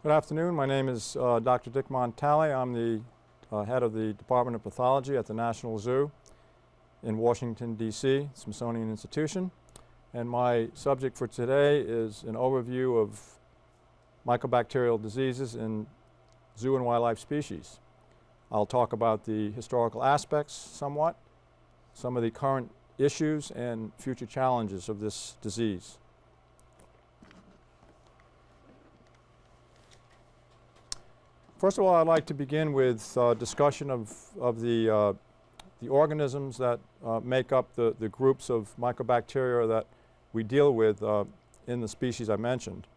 Good afternoon. My name is Dr. Dick Montali. I'm the head of the Department of Pathology at the National Zoo in Washington, D.C., Smithsonian Institution. And my subject for today is an overview of mycobacterial diseases in zoo and wildlife species. I'll talk about the historical aspects somewhat, some of the current issues and future challenges of this disease. First of all, I'd like to begin with discussion of the organisms that make up the groups of mycobacteria that we deal with in the species I mentioned.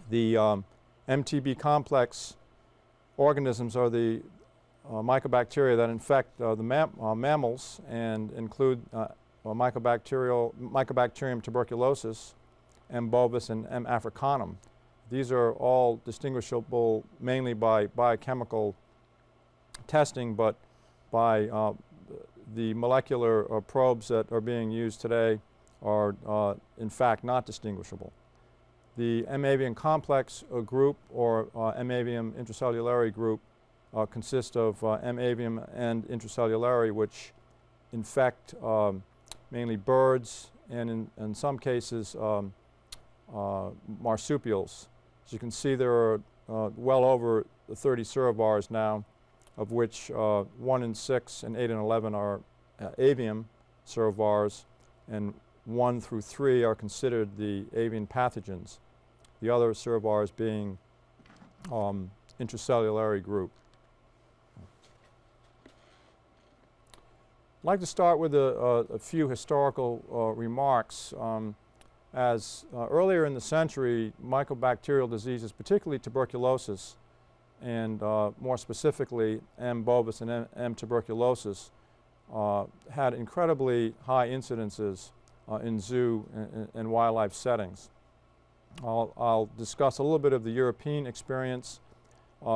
The MTB complex organisms are the mycobacteria that infect the mammals and include Mycobacterium tuberculosis, M. bovis, and M. africanum. These are all distinguishable mainly by biochemical testing, but by the molecular probes that are being used today are in fact not distinguishable. The M. avium complex group or M. avium intracellulare group consists of M. avium and intracellulare, which infect mainly birds and in some cases marsupials. As you can see, there are well over 30 cervars now, of which 1 in 6 and 8 in 11 are avium cervars, and 1 through 3 are considered the avian pathogens, the other cervars being intracellulare group. I'd like to start with a few historical remarks. As earlier in the century, mycobacterial diseases, particularly tuberculosis, and more specifically M. bovis and M. tuberculosis, had incredibly high incidences in zoo and wildlife settings. I'll discuss a little bit of the European experience,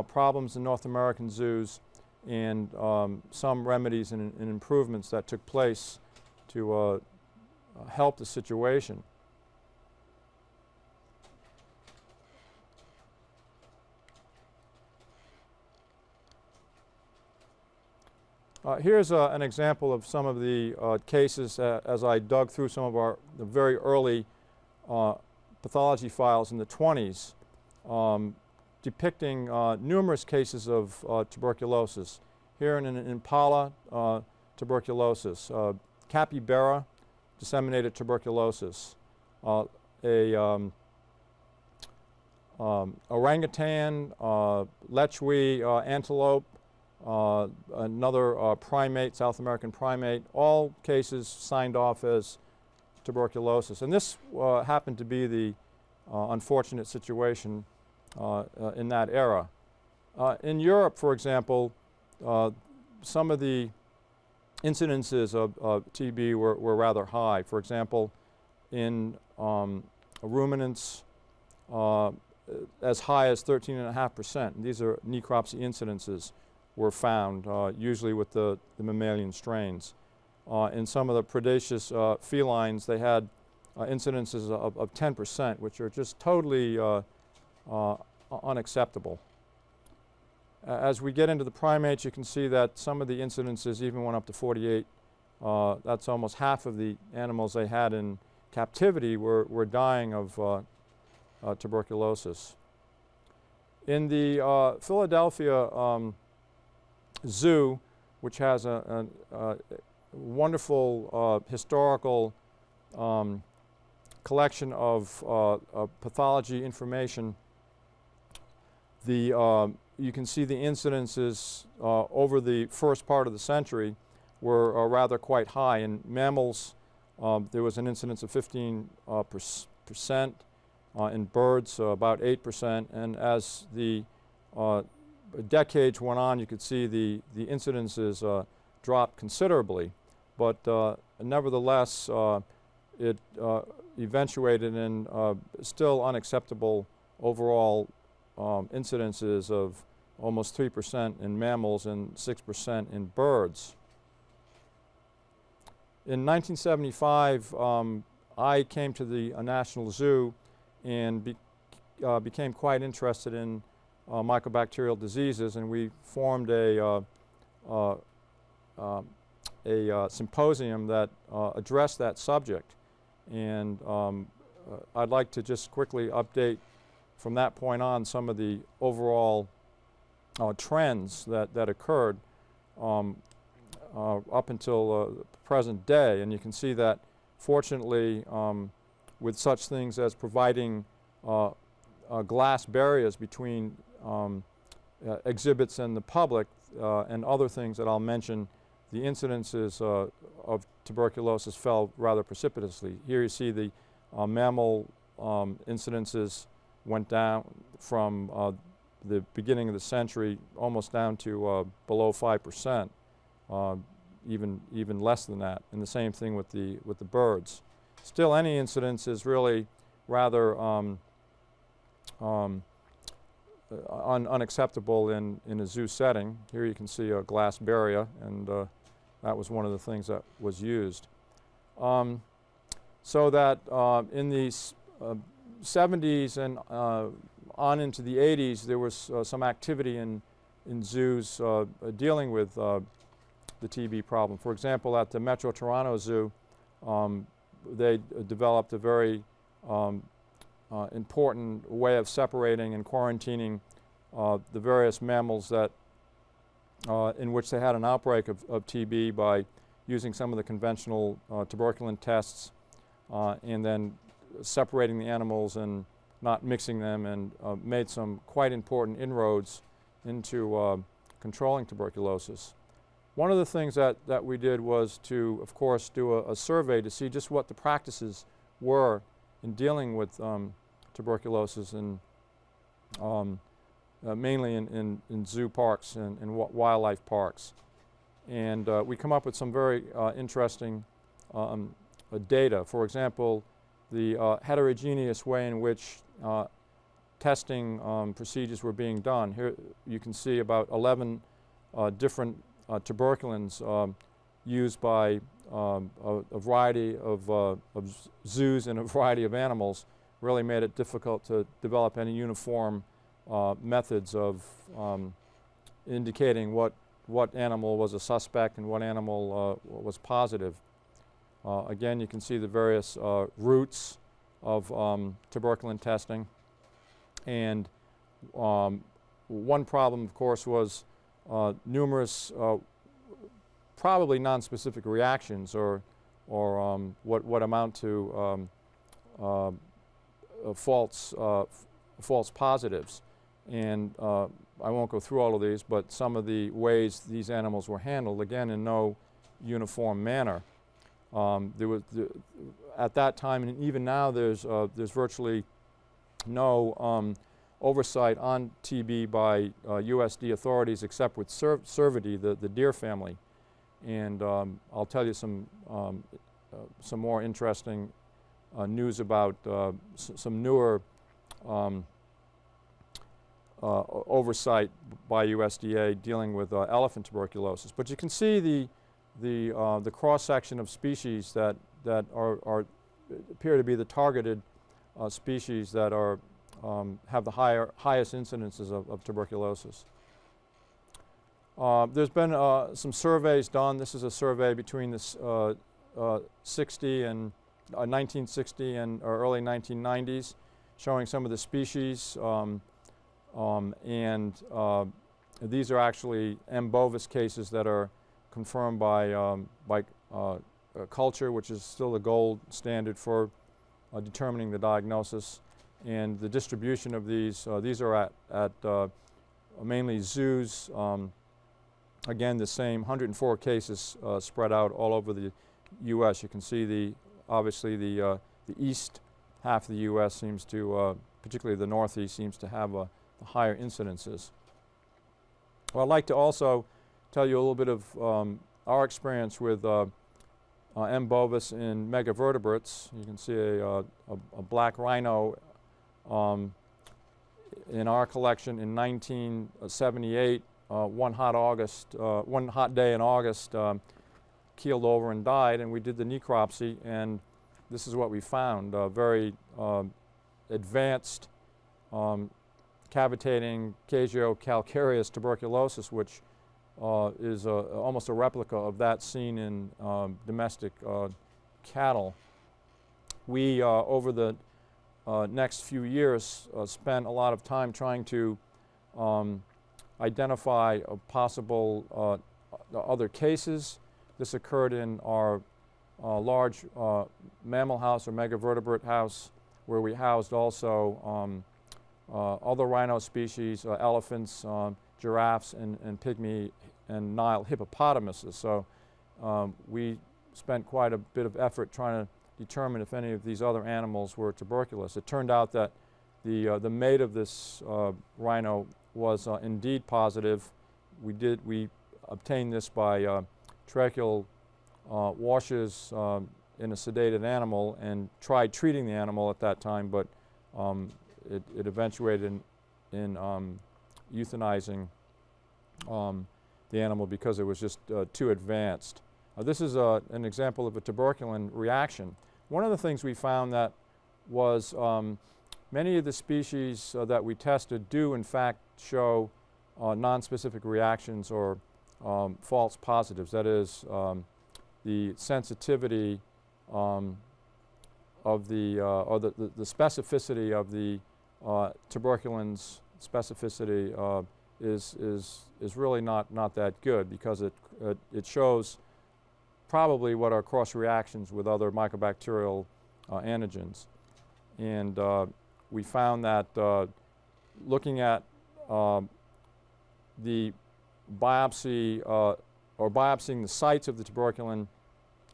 problems in North American zoos, and some remedies and improvements that took place to help the situation. Here's an example of some of the cases as I dug through some of the very early pathology files in the 20s, depicting numerous cases of tuberculosis. Here in an impala, tuberculosis, capybara, disseminated tuberculosis, orangutan, lechwe, antelope, another primate, South American primate, all cases signed off as tuberculosis. And this happened to be the unfortunate situation in that era. In Europe, for example, some of the incidences of TB were rather high. For example, in ruminants, as high as 13.5%. These are necropsy incidences were found, usually with the mammalian strains. In some of the predaceous felines, they had incidences of 10%, which are just totally unacceptable. As we get into the primates, you can see that some of the incidences even went up to 48. That's almost half of the animals they had in captivity were dying of tuberculosis. In the Philadelphia Zoo, which has a wonderful historical collection of pathology information, you can see the incidences over the first part of the century were rather quite high. In mammals, there was an incidence of 15%, in birds about 8%, and as the decades went on, you could see the incidences dropped considerably, but nevertheless it eventuated in still unacceptable overall incidences of almost 3% in mammals and 6% in birds. In 1975, I came to the National Zoo and became quite interested in mycobacterial diseases, and we formed a symposium that addressed that subject. And I'd like to just quickly update from that point on some of the overall trends that occurred up until the present day. And you can see that fortunately with such things as providing glass barriers between exhibits and the public and other things that I'll mention, the incidences of tuberculosis fell rather precipitously. Here you see the mammal incidences went down from the beginning of the century almost down to below 5%, even less than that. And the same thing with the birds. Still, any incidence is really rather unacceptable in a zoo setting. Here you can see a glass barrier, and that was one of the things that was used. So that in the 70s and on into the 80s, there was some activity in zoos dealing with the TB problem. For example, at the Metro Toronto Zoo, they developed a very important way of separating and quarantining the various mammals that in which they had an outbreak of TB by using some of the conventional tuberculin tests and then separating the animals and not mixing them, and made some quite important inroads into controlling tuberculosis. One of the things that we did was to, of course, do a survey to see just what the practices were in dealing with tuberculosis, and mainly in zoo parks and wildlife parks. And we come up with some very interesting data. For example, the heterogeneous way in which testing procedures were being done. Here you can see about 11 different tuberculins used by a variety of zoos and a variety of animals. Really made it difficult to develop any uniform methods of indicating what animal was a suspect and what animal was positive. Again, you can see the various routes of tuberculin testing. And one problem, of course, was numerous probably nonspecific reactions or what amount to false positives. And I won't go through all of these, but some of the ways these animals were handled, again, in no uniform manner. There was at that time, and even now, there's virtually no oversight on TB by USD authorities except with cervidae, the deer family. And I'll tell you some more interesting news about some newer oversight by USDA dealing with elephant tuberculosis. But you can see the cross-section of species that appear to be the targeted species that have the highest incidences of tuberculosis. There's been some surveys done. This is a survey between the 1960 and early 1990s, showing some of the species, and these are actually M. bovis cases that are confirmed by culture, which is still the gold standard for determining the diagnosis. And the distribution of these are at mainly zoos. Again, the same 104 cases spread out all over the U.S. You can see obviously the east half of the U.S. seems to, particularly the northeast, seems to have the higher incidences. Well, I'd like to also tell you a little bit of our experience with M. bovis in megavertebrates. You can see a black rhino in our collection in 1978. One hot day in August, keeled over and died, and we did the necropsy, and this is what we found: very advanced cavitating caseocalcareous tuberculosis, which is almost a replica of that seen in domestic cattle. We, over the next few years, spent a lot of time trying to identify possible other cases. This occurred in our large mammal house or megavertebrate house, where we housed also other rhino species, elephants, giraffes, and pygmy and Nile hippopotamuses. So we spent quite a bit of effort trying to determine if any of these other animals were tuberculous. It turned out that the mate of this rhino was indeed positive. We obtained this by tracheal washes in a sedated animal and tried treating the animal at that time, but it eventuated in euthanizing the animal because it was just too advanced. This is an example of a tuberculin reaction. One of the things we found that was many of the species that we tested do in fact show nonspecific reactions or false positives. That is, the sensitivity of the or the specificity of the tuberculin's specificity is really not that good, because it shows probably what are cross reactions with other mycobacterial antigens. And we found that looking at the biopsy or biopsying the sites of the tuberculin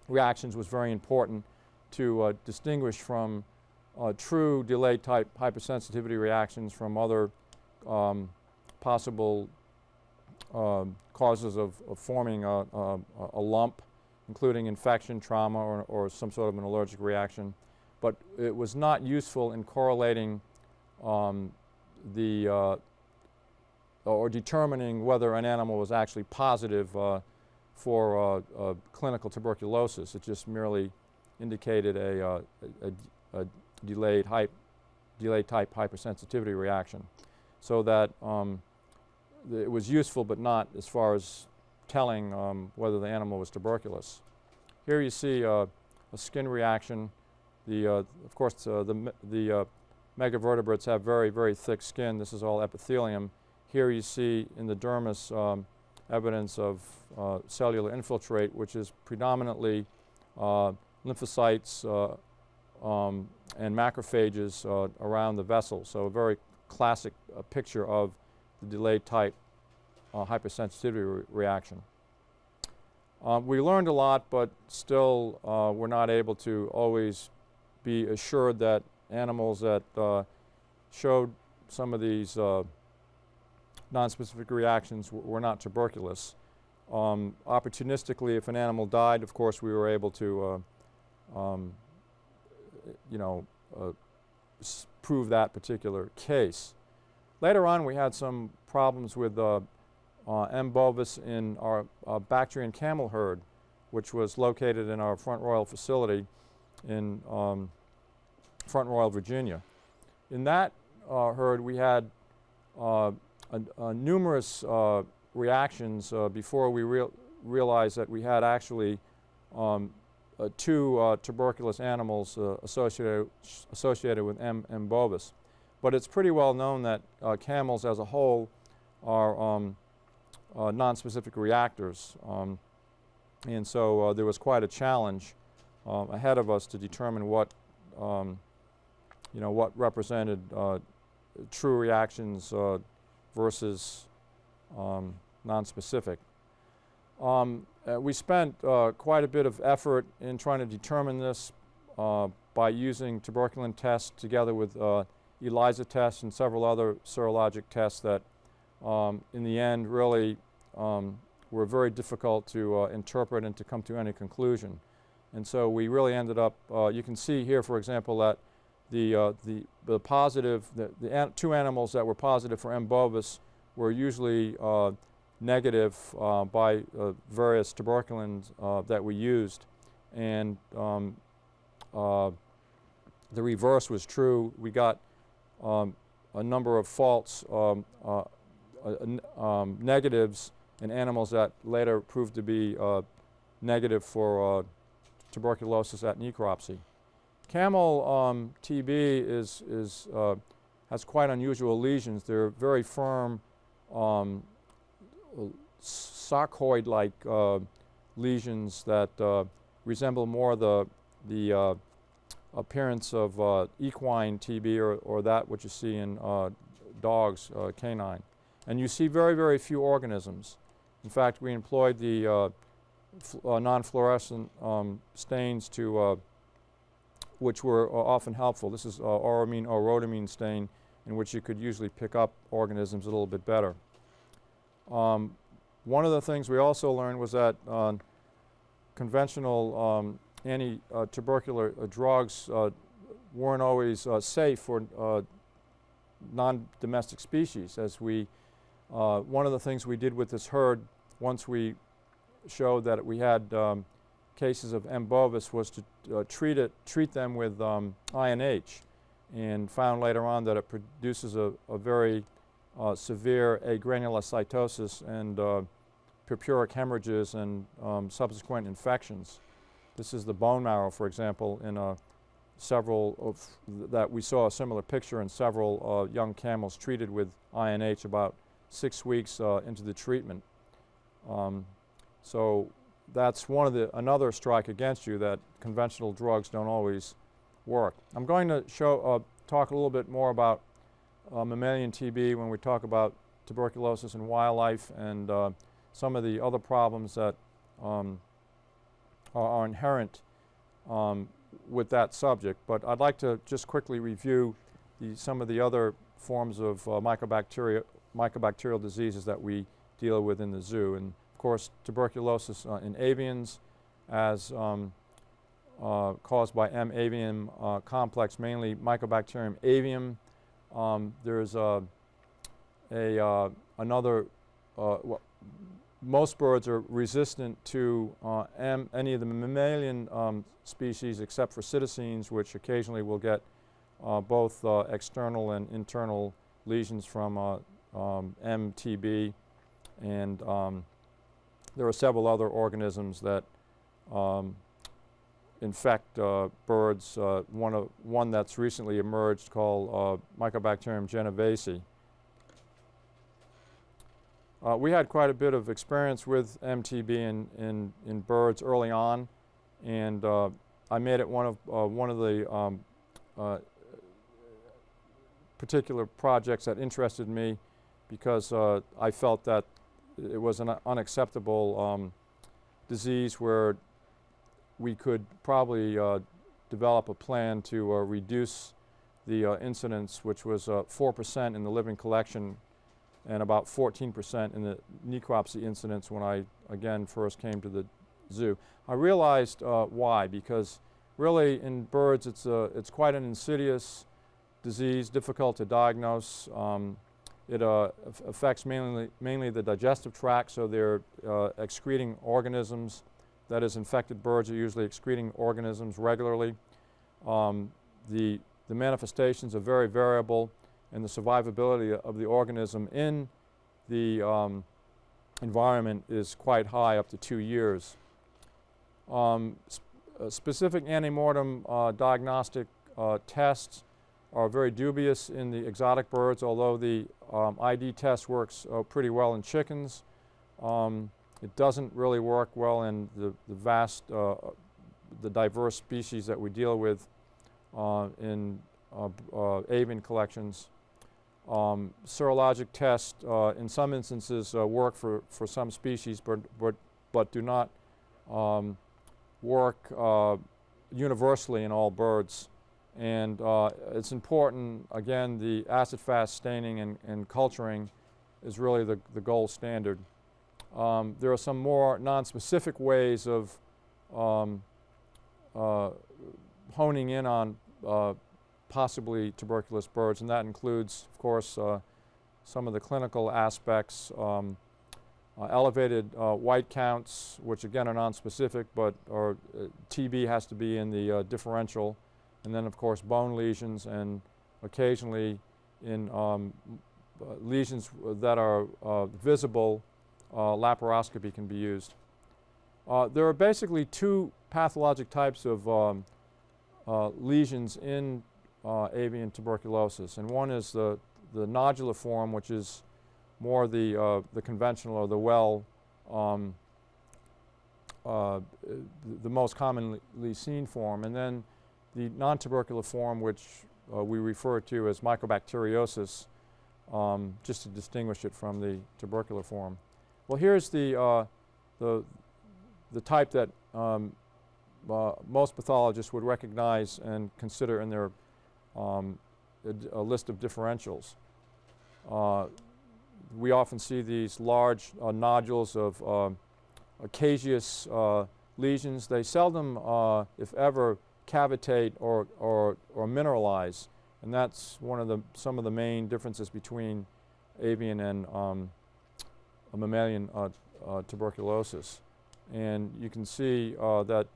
reactions was very important to distinguish from true delayed type hypersensitivity reactions from other possible causes of forming a lump, including infection, trauma, or some sort of an allergic reaction. But it was not useful in correlating or determining whether an animal was actually positive for clinical tuberculosis. It just merely indicated a delayed type hypersensitivity reaction. So that it was useful, but not as far as telling whether the animal was tuberculous. Here you see a skin reaction. Of course, the megavertebrates have very, very thick skin. This is all epithelium. Here you see in the dermis evidence of cellular infiltrate, which is predominantly lymphocytes and macrophages around the vessel. So a very classic picture of the delayed type hypersensitivity reaction. We learned a lot, but still we're not able to always be assured that animals that showed some of these nonspecific reactions were not tuberculous. Opportunistically, if an animal died, of course, we were able to prove that particular case. Later on, we had some problems with M. bovis in our Bactrian camel herd, which was located in our Front Royal facility in Front Royal, Virginia. In that herd, we had numerous reactions before we realized that we had actually two tuberculous animals associated with M. bovis. But it's pretty well known that camels as a whole are nonspecific reactors. And so there was quite a challenge ahead of us to determine what represented true reactions versus nonspecific. We spent quite a bit of effort in trying to determine this by using tuberculin tests together with ELISA tests and several other serologic tests that in the end really were very difficult to interpret and to come to any conclusion. And so we really ended up, you can see here, for example, that the two animals that were positive for M. bovis were usually negative by various tuberculins that we used. And the reverse was true. We got a number of false negatives in animals that later proved to be negative for tuberculosis at necropsy. Camel TB has quite unusual lesions. They're very firm, sarcoid-like lesions that resemble more the appearance of equine TB or that which you see in dogs, canine. And you see very, very few organisms. In fact, we employed the non-fluorescent stains which were often helpful. This is auramine or rhodamine stain, in which you could usually pick up organisms a little bit better. One of the things we also learned was that conventional anti-tubercular drugs weren't always safe for non-domestic species. One of the things we did with this herd, once we showed that we had cases of M. bovis, was to treat them with INH, and found later on that it produces a very severe agranulocytosis and purpuric hemorrhages and subsequent infections. This is the bone marrow, for example, in that we saw a similar picture in several young camels treated with INH about 6 weeks into the treatment. So that's another strike against you, that conventional drugs don't always work. I'm going to talk a little bit more about mammalian TB when we talk about tuberculosis in wildlife and some of the other problems that are inherent with that subject. But I'd like to just quickly review some of the other forms of mycobacterial diseases that we deal with in the zoo. And of course, tuberculosis in avians, as caused by M. avium complex, mainly Mycobacterium avium. There's most birds are resistant to any of the mammalian species except for psittacines, which occasionally will get both external and internal lesions from MTB. And there are several other organisms that infect birds, one that's recently emerged called Mycobacterium genovese. We had quite a bit of experience with MTB in birds early on, and I made it one of the particular projects that interested me, because I felt that it was an unacceptable disease where we could probably develop a plan to reduce the incidence, which was 4% in the living collection and about 14% in the necropsy incidence when I, again, first came to the zoo. I realized why, because really in birds it's quite an insidious disease, difficult to diagnose. It affects mainly the digestive tract, so they're excreting organisms. That is, infected birds are usually excreting organisms regularly. The manifestations are very variable, and the survivability of the organism in the environment is quite high, up to 2 years. Specific antemortem diagnostic tests are very dubious in the exotic birds, although the ID test works pretty well in chickens. It doesn't really work well in the diverse species that we deal with in avian collections. Serologic tests in some instances work for some species, but do not work universally in all birds. And it's important, again, the acid-fast staining and culturing is really the gold standard. There are some more non-specific ways of honing in on possibly tuberculous birds, and that includes, of course, some of the clinical aspects, elevated white counts, which again are non-specific, but TB has to be in the differential, and then of course bone lesions, and occasionally in lesions that are visible, laparoscopy can be used. There are basically two pathologic types of lesions in avian tuberculosis, and one is the nodular form, which is more the conventional or the the most commonly seen form, and then the non-tubercular form, which we refer to as mycobacteriosis, just to distinguish it from the tubercular form. Well, here's the type that most pathologists would recognize and consider in their a list of differentials. We often see these large nodules of caseous lesions. They seldom, if ever, cavitate or mineralize, and that's some of the main differences between avian and mammalian tuberculosis. And you can see that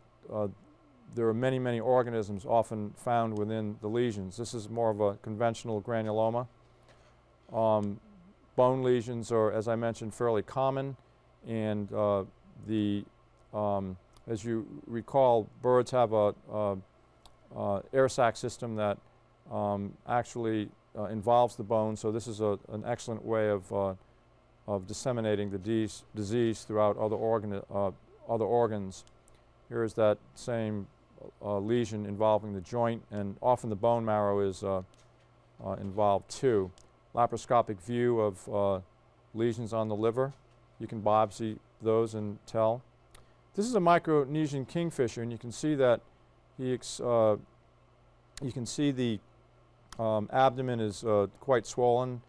there are many, many organisms often found within the lesions. This is more of a conventional granuloma. Bone lesions are, as I mentioned, fairly common, and as you recall, birds have a air sac system that actually involves the bone, so this is an excellent way of disseminating the disease throughout other organs. Here is that same lesion involving the joint, and often the bone marrow is involved too. Laparoscopic view of lesions on the liver. You can biopsy those and tell. This is a Micronesian kingfisher, and you can see that you can see the abdomen is quite swollen,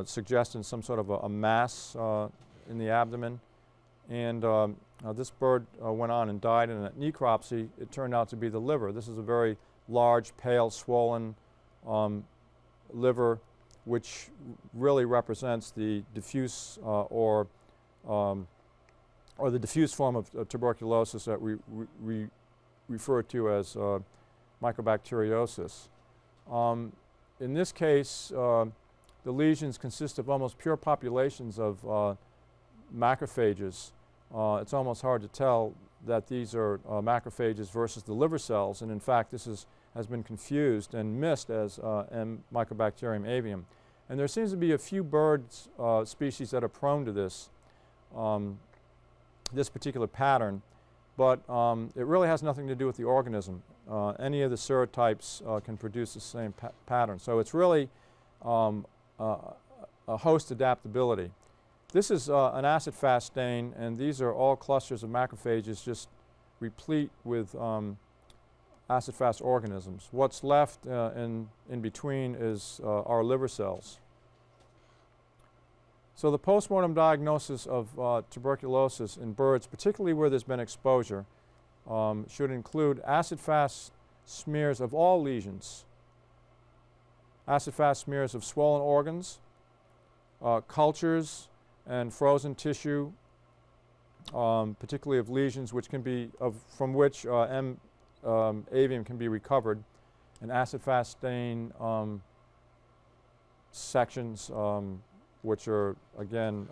suggesting some sort of a mass in the abdomen. And this bird went on and died, and at necropsy it turned out to be the liver. This is a very large, pale, swollen liver, which really represents the diffuse or the diffuse form of tuberculosis that we refer to as mycobacteriosis. In this case, the lesions consist of almost pure populations of macrophages. It's almost hard to tell that these are macrophages versus the liver cells, and in fact this has been confused and missed as Mycobacterium avium. And there seems to be a few birds species that are prone to this particular pattern, but it really has nothing to do with the organism. Any of the serotypes can produce the same pattern. So it's really a host adaptability. This is an acid-fast stain, and these are all clusters of macrophages just replete with acid-fast organisms. What's left in between is our liver cells. So the postmortem diagnosis of tuberculosis in birds, particularly where there's been exposure, should include acid-fast smears of all lesions, acid-fast smears of swollen organs, cultures and frozen tissue, particularly of lesions which can be from which avium can be recovered, and acid-fast stain sections, which are again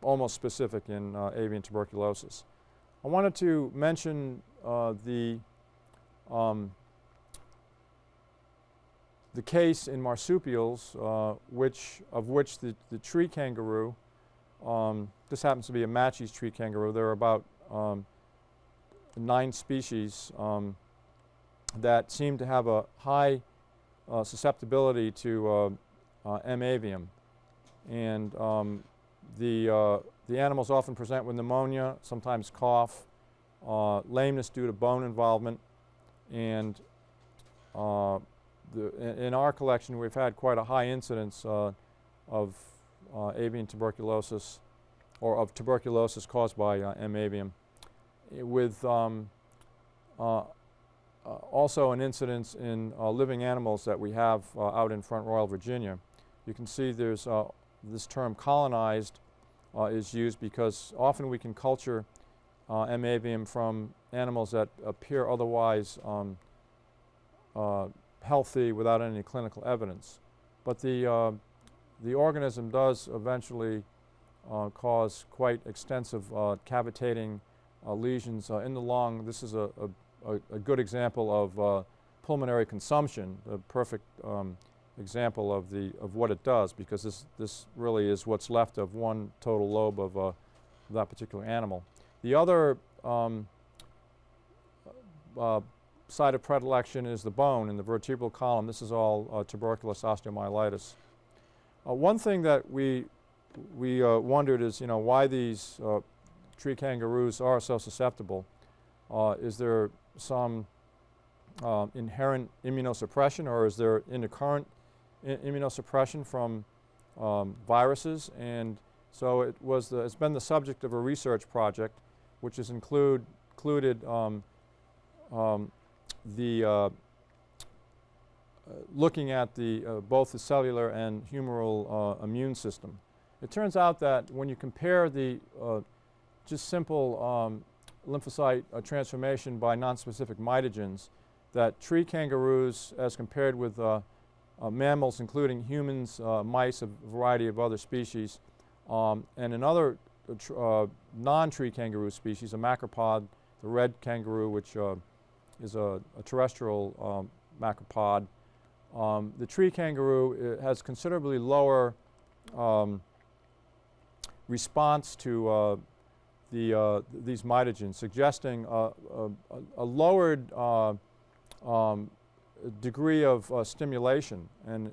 almost specific in avian tuberculosis. I wanted to mention the case in marsupials, of which the tree kangaroo, this happens to be a Matschie's tree kangaroo. There are about 9 species that seem to have a high susceptibility to M. avium, and the animals often present with pneumonia, sometimes cough, lameness due to bone involvement, and in our collection we've had quite a high incidence of avian tuberculosis, or of tuberculosis caused by M. avium, with also an incidence in living animals that we have out in Front Royal, Virginia. You can see there's this term colonized is used because often we can culture M. avium from animals that appear otherwise healthy without any clinical evidence. But the organism does eventually cause quite extensive cavitating lesions in the lung. This is a good example of pulmonary consumption, a perfect example of what it does, because this really is what's left of one total lobe of that particular animal. The other site of predilection is the bone in the vertebral column. This is all tuberculous osteomyelitis. One thing that we wondered is, why these tree kangaroos are so susceptible. Is there some inherent immunosuppression, or is there intercurrent immunosuppression from viruses? And so it's been the subject of a research project, which has included looking at both the cellular and humoral immune system. It turns out that when you compare the just simple lymphocyte transformation by nonspecific mitogens, that tree kangaroos, as compared with mammals, including humans, mice, a variety of other species, and another non-tree kangaroo species, a macropod, the red kangaroo, which is a terrestrial macropod. The tree kangaroo has considerably lower response to these mitogens, suggesting a lowered degree of stimulation. And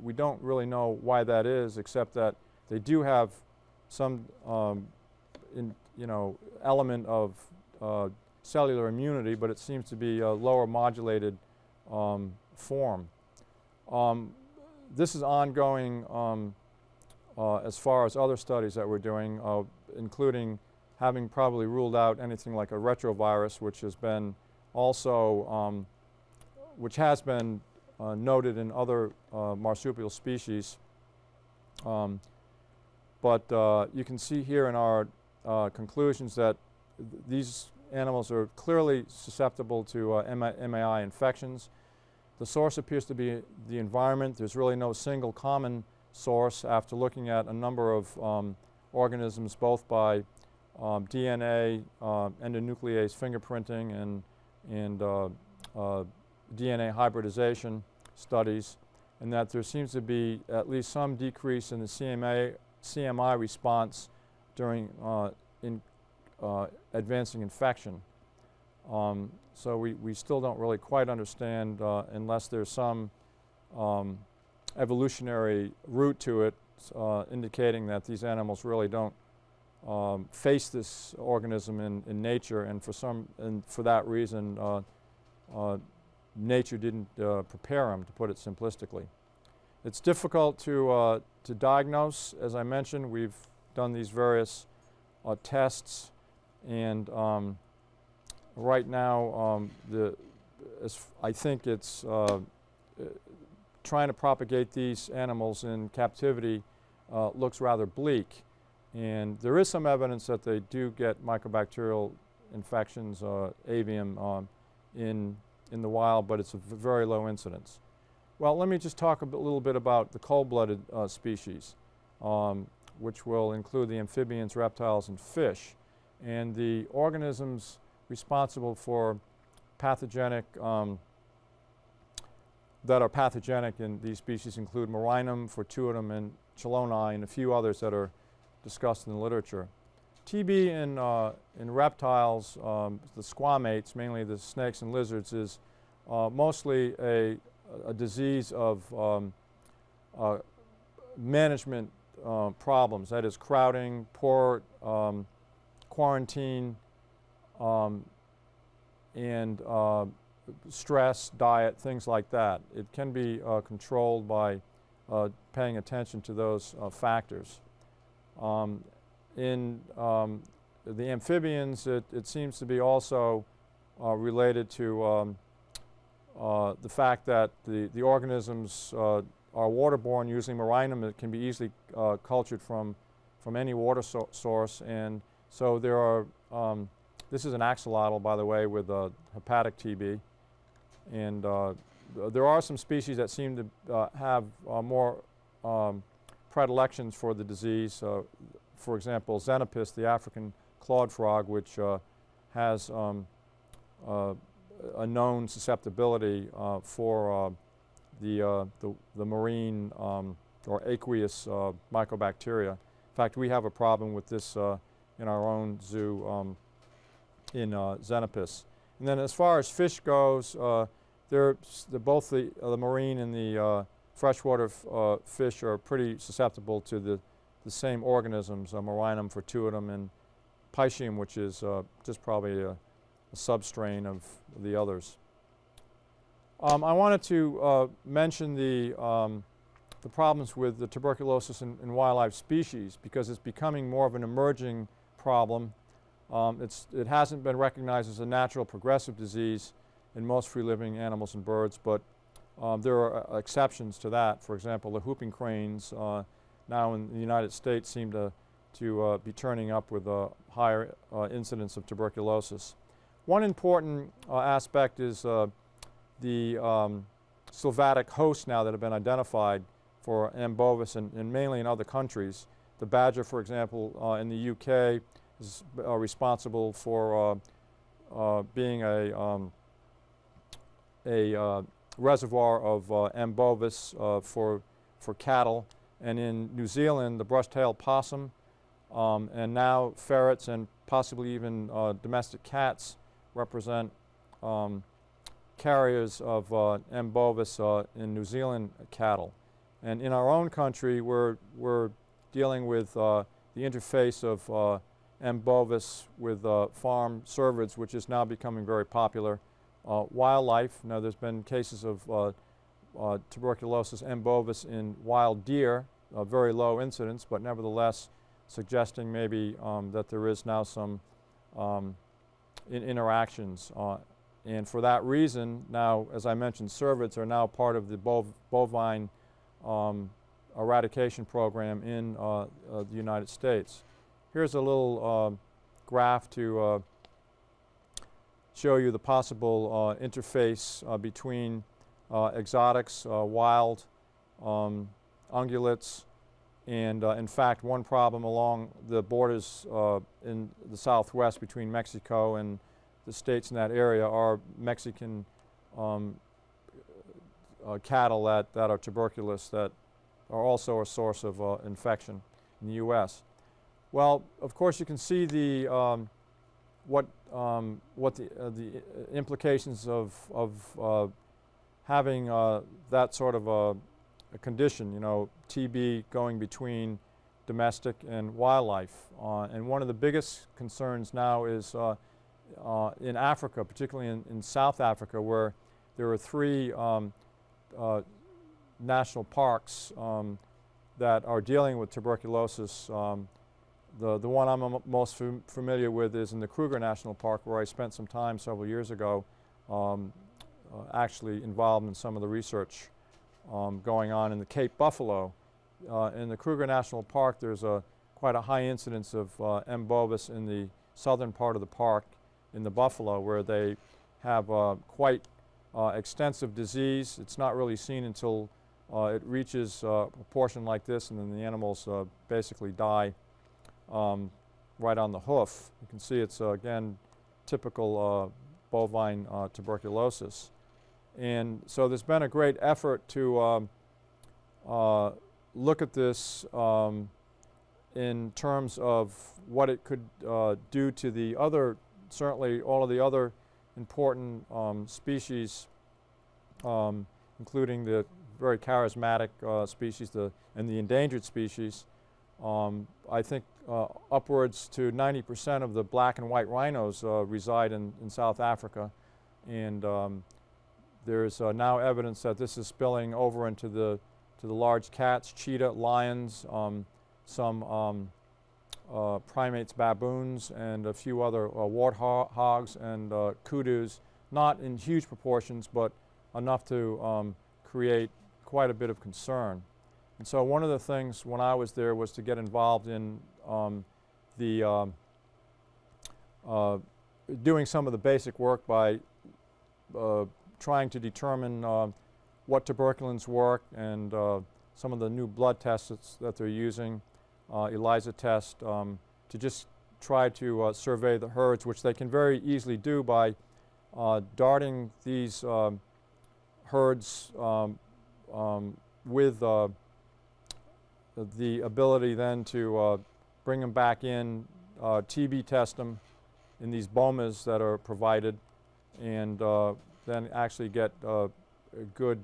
we don't really know why that is, except that they do have some element of cellular immunity, but it seems to be a lower modulated form. This is ongoing as far as other studies that we're doing, including having probably ruled out anything like a retrovirus, which has been also noted in other marsupial species. But you can see here in our conclusions that these animals are clearly susceptible to MAI infections. The source appears to be the environment. There's really no single common source after looking at a number of organisms, both by DNA, endonuclease fingerprinting, and DNA hybridization studies, and that there seems to be at least some decrease in the CMI response during advancing infection. So we still don't really quite understand, unless there's some evolutionary root to it, indicating that these animals really don't face this organism in nature, and for that reason nature didn't prepare them, to put it simplistically. It's difficult to diagnose. As I mentioned, we've done these various tests, and right now I think it's trying to propagate these animals in captivity looks rather bleak. And there is some evidence that they do get mycobacterial infections, avium, in the wild, but it's a very low incidence. Well, let me just talk a little bit about the cold-blooded species, which will include the amphibians, reptiles, and fish. And the organisms responsible for pathogenic, that are pathogenic in these species include Murinum, Fortuitum, and Chelonae, and a few others that are discussed in the literature. TB in reptiles, the squamates, mainly the snakes and lizards, is mostly a disease of management problems. That is, crowding, poor quarantine, and stress, diet, things like that. It can be controlled by paying attention to those factors. In the amphibians, it seems to be also related to the fact that the organisms are waterborne using Murinum. It can be easily cultured from any water source, and so there are, this is an axolotl, by the way, with hepatic TB, and there are some species that seem to have more predilections for the disease. For example, Xenopus, the African clawed frog, which has a known susceptibility for the marine or aqueous Mycobacteria. In fact, we have a problem with this in our own zoo in Xenopus. And then as far as fish goes, both the marine and the freshwater fish are pretty susceptible to the same organisms, Marinum fortuitum and Piscium, which is just probably a substrain of the others. I wanted to mention the problems with the tuberculosis in wildlife species because it's becoming more of an emerging problem. It hasn't been recognized as a natural progressive disease in most free-living animals and birds, but there are exceptions to that. For example, the whooping cranes now in the United States seem to be turning up with a higher incidence of tuberculosis. One important aspect is the sylvatic hosts now that have been identified for M. bovis and mainly in other countries. The badger, for example, in the UK is responsible for being a reservoir of M. bovis for cattle. And in New Zealand, the brush-tailed possum and now ferrets and possibly even domestic cats represent carriers of M. bovis in New Zealand cattle. And in our own country, we're dealing with the interface of M. bovis with farm cervids, which is now becoming very popular. Wildlife, now there's been cases of tuberculosis M. bovis in wild deer, very low incidence, but nevertheless suggesting maybe that there is now some interactions. And for that reason, now, as I mentioned, cervids are now part of the bovine eradication program in the United States. Here's a little graph to show you the possible interface between exotics, wild ungulates, and in fact one problem along the borders in the southwest between Mexico and the states in that area are Mexican cattle that are tuberculous that are also a source of infection in the U.S. Well, of course you can see the what the implications of having that sort of a condition, you know, TB going between domestic and wildlife. And one of the biggest concerns now is in Africa, particularly in South Africa, where there are 3 national parks that are dealing with tuberculosis. The one I'm most familiar with is in the Kruger National Park, where I spent some time several years ago actually involved in some of the research going on in the Cape Buffalo. In the Kruger National Park, there's quite a high incidence of M. bovis in the southern part of the park in the buffalo, where they have quite extensive disease. It's not really seen until it reaches a proportion like this, and then the animals basically die right on the hoof. You can see it's, again, typical bovine tuberculosis. And so there's been a great effort to look at this in terms of what it could do to the other, certainly all of the other important species, including the very charismatic species and the endangered species. I think upwards to 90% of the black and white rhinos reside in South Africa, and there's now evidence that this is spilling over into the large cats, cheetah, lions, some primates, baboons, and a few other warthogs and kudus, not in huge proportions, but enough to create quite a bit of concern. And so one of the things when I was there was to get involved in doing some of the basic work by trying to determine what tuberculins work and some of the new blood tests that they're using, ELISA test, to just try to survey the herds, which they can very easily do by darting these herds with the ability then to bring them back in, TB test them in these bomas that are provided, and then actually get good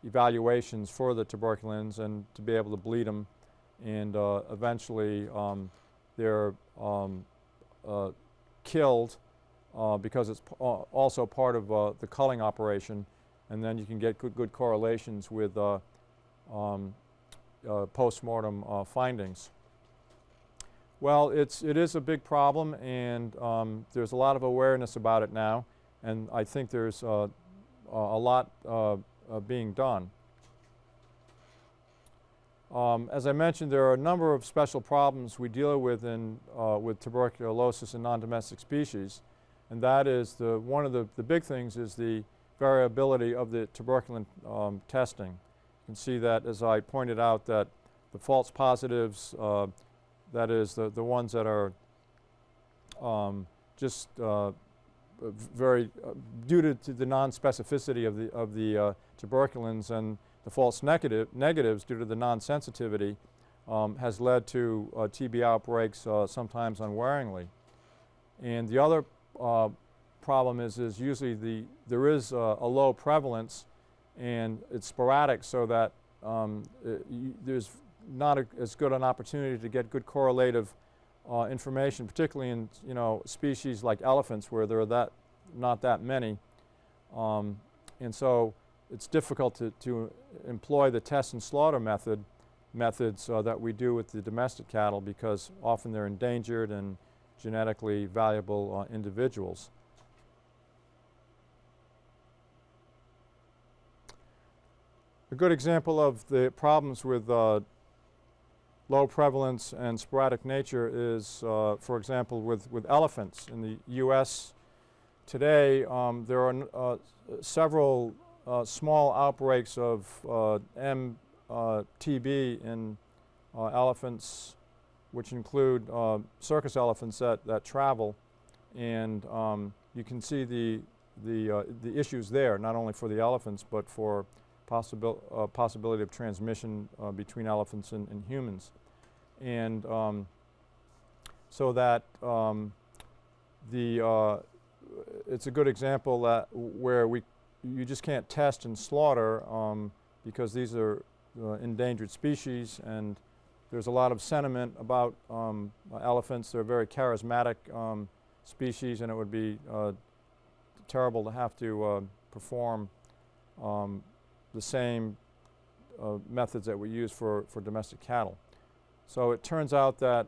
evaluations for the tuberculins and to be able to bleed them, and eventually they're killed because it's also part of the culling operation, and then you can get good correlations with post-mortem findings. Well, it is a big problem, and there's a lot of awareness about it now, and I think there's a lot being done. As I mentioned, there are a number of special problems we deal with with tuberculosis in non-domestic species, and that is one of the big things is the variability of the tuberculin testing. You can see that, as I pointed out, that the false positives, that is the ones that are just very due to the non-specificity of the tuberculins, and the false negatives due to the non-sensitivity, has led to TB outbreaks sometimes unwaringly. And the other problem is usually there is a low prevalence, and it's sporadic, so that there's not as good an opportunity to get good correlative information, particularly in species like elephants, where there are not that many, and so it's difficult to employ the test and slaughter methods that we do with the domestic cattle, because often they're endangered and genetically valuable individuals. A good example of the problems with low prevalence and sporadic nature is, for example, with elephants. In the U.S. today, there are several small outbreaks of TB in elephants, which include circus elephants that travel, and you can see the issues there, not only for the elephants but for possibility of transmission between elephants and humans. And so that it's a good example where you just can't test and slaughter because these are endangered species, and there's a lot of sentiment about elephants. They're a very charismatic species, and it would be terrible to have to perform the same methods that we use for domestic cattle. So it turns out that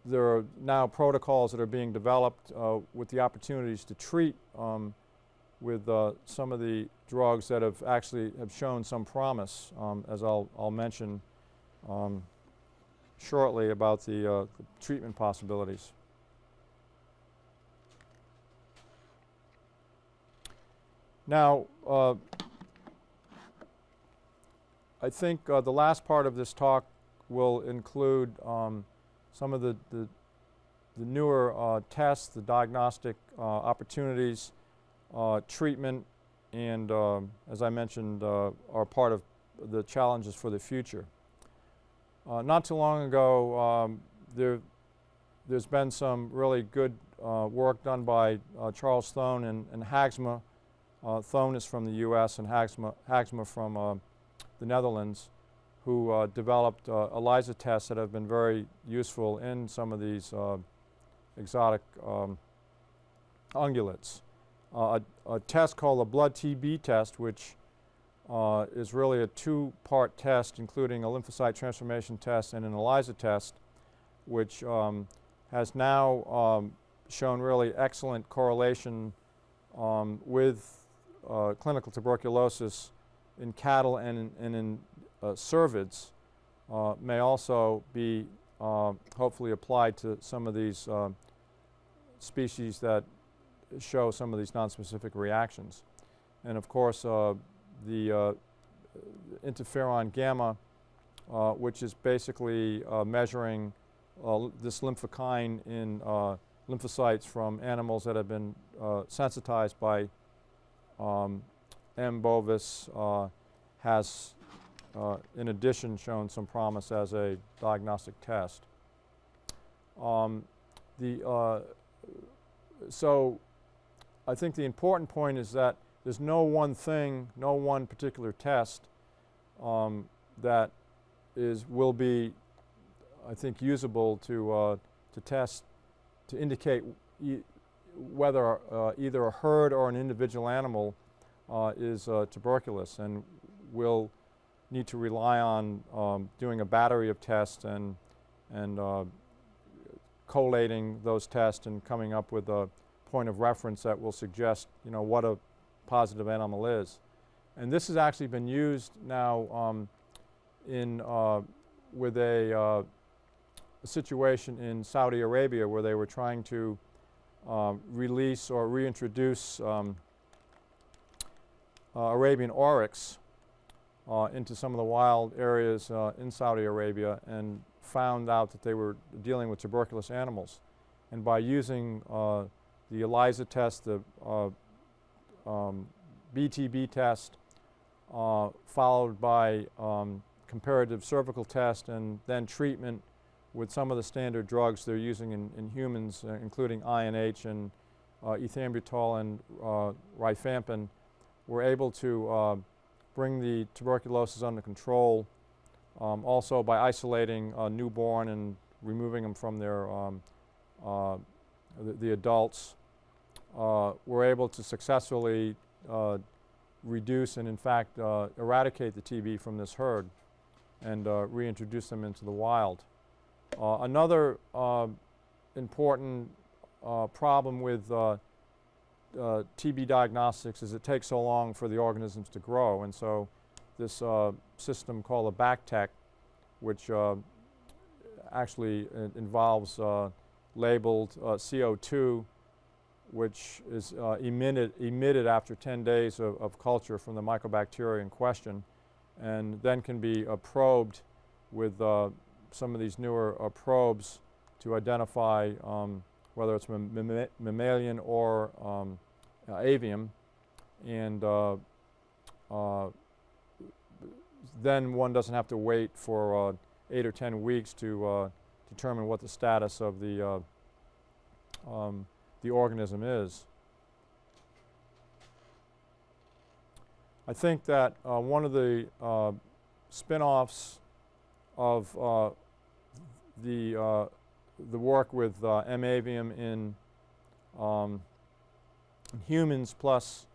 there are now protocols that are being developed with the opportunities to treat with some of the drugs that have shown some promise, as I'll mention shortly about the treatment possibilities. Now, I think the last part of this talk will include some of the newer tests, the diagnostic opportunities, treatment, and as I mentioned, are part of the challenges for the future. Not too long ago, there's been some really good work done by Charles Thone and Hagsma. Thone is from the U.S. and Hagsma from the Netherlands, who developed ELISA tests that have been very useful in some of these exotic ungulates. A test called the blood TB test, which is really a two-part test, including a lymphocyte transformation test and an ELISA test, which has now shown really excellent correlation with clinical tuberculosis in cattle and in cervids, may also be hopefully applied to some of these species that show some of these nonspecific reactions. And of course, the interferon gamma, which is basically measuring this lymphokine in lymphocytes from animals that have been sensitized by M. bovis, has in addition shown some promise as a diagnostic test. So I think the important point is that there's no one thing, no one particular test that will be, I think, usable to test, to indicate whether either a herd or an individual animal is tuberculous, and we'll need to rely on doing a battery of tests and collating those tests and coming up with a point of reference that will suggest, what a positive animal is. And this has actually been used now with a situation in Saudi Arabia where they were trying to release or reintroduce Arabian oryx into some of the wild areas in Saudi Arabia, and found out that they were dealing with tuberculous animals. And by using the ELISA test, the BTB test, followed by comparative cervical test, and then treatment with some of the standard drugs they're using in humans, including INH and ethambutol and rifampin, we're able to bring the tuberculosis under control. Also by isolating newborn and removing them from their the adults, we're able to successfully reduce and in fact eradicate the TB from this herd and reintroduce them into the wild. Another important problem with TB diagnostics is it takes so long for the organisms to grow, and so this system called a BACTEC, which actually involves labeled CO2, which is emitted after 10 days of culture from the Mycobacteria in question, and then can be probed with some of these newer probes to identify whether it's mammalian or avium, and then one doesn't have to wait for 8 or 10 weeks to determine what the status of the organism is. I think that one of the spin-offs of the work with M. avium in humans, plus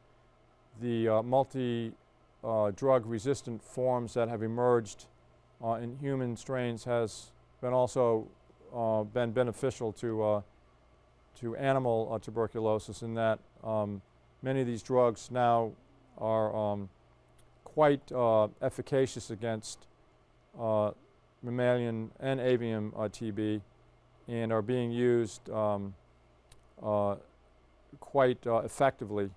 the multi-drug resistant forms that have emerged in human strains, has been also been beneficial to animal tuberculosis, in that many of these drugs now are quite efficacious against mammalian and avium TB, and are being used quite effectively,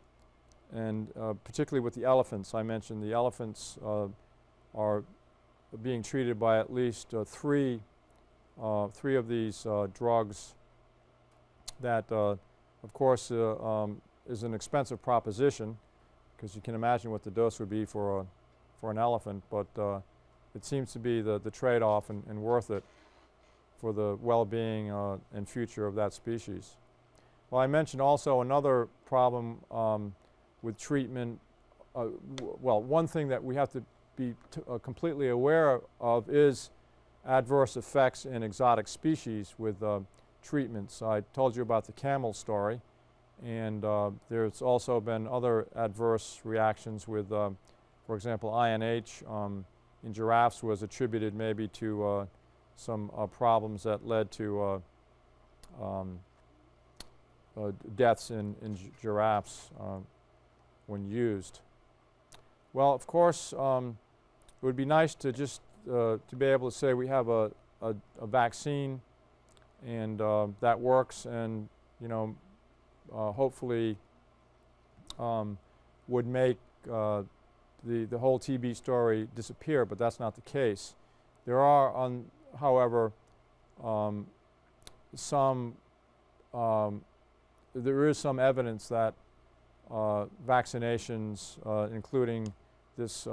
and particularly with the elephants. I mentioned the elephants are being treated by at least three of these drugs that, of course, is an expensive proposition, because you can imagine what the dose would be for an elephant, but it seems to be the trade-off and worth it for the well-being and future of that species. Well, I mentioned also another problem with treatment. Well, one thing that we have to be completely aware of is adverse effects in exotic species with treatments. I told you about the camel story, and there's also been other adverse reactions with, for example, INH in giraffes was attributed maybe to some problems that led to deaths in giraffes when used. Well, of course, it would be nice to just to be able to say we have a vaccine and that works, and hopefully would make the whole TB story disappear, but that's not the case. There are, however, there is some evidence that vaccinations, including this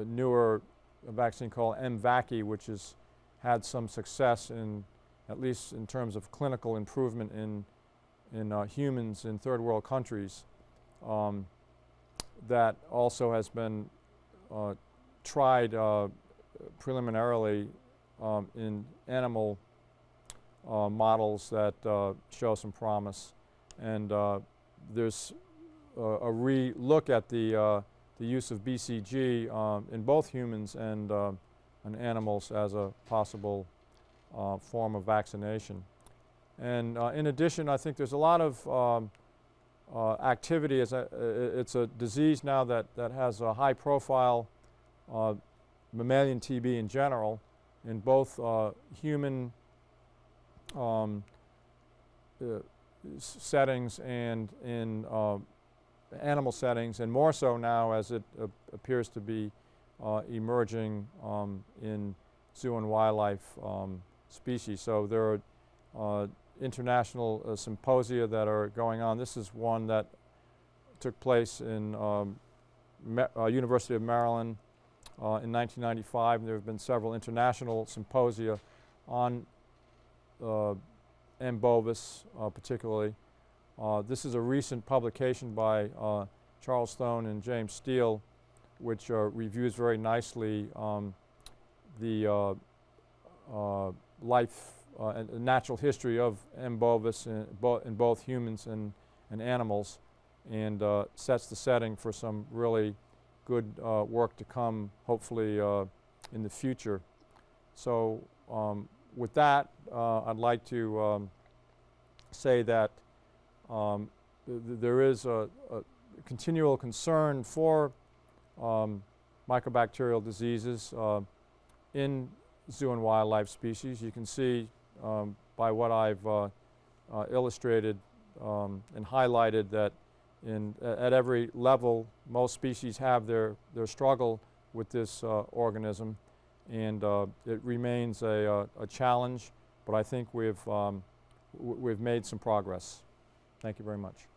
newer vaccine called MVACI, which has had some success in, at least in terms of clinical improvement in humans in third world countries, that also has been tried preliminarily in animal models that show some promise. And there's a re-look at the use of BCG in both humans and animals as a possible form of vaccination. And in addition, I think there's a lot of activity. It's a disease now that has a high profile, mammalian TB in general, in both human settings and in animal settings, and more so now as it appears to be emerging in zoo and wildlife species. So there are international symposia that are going on. This is one that took place in University of Maryland in 1995. There have been several international symposia on M. bovis particularly. This is a recent publication by Charles Stone and James Steele, which reviews very nicely the life and natural history of M. bovis in both humans and animals, and sets the setting for some really good work to come, hopefully in the future. So with that, I'd like to say that there is a continual concern for mycobacterial diseases in zoo and wildlife species. You can see by what I've illustrated and highlighted that at every level, most species have their struggle with this organism, and it remains a challenge, but I think we've made some progress. Thank you very much.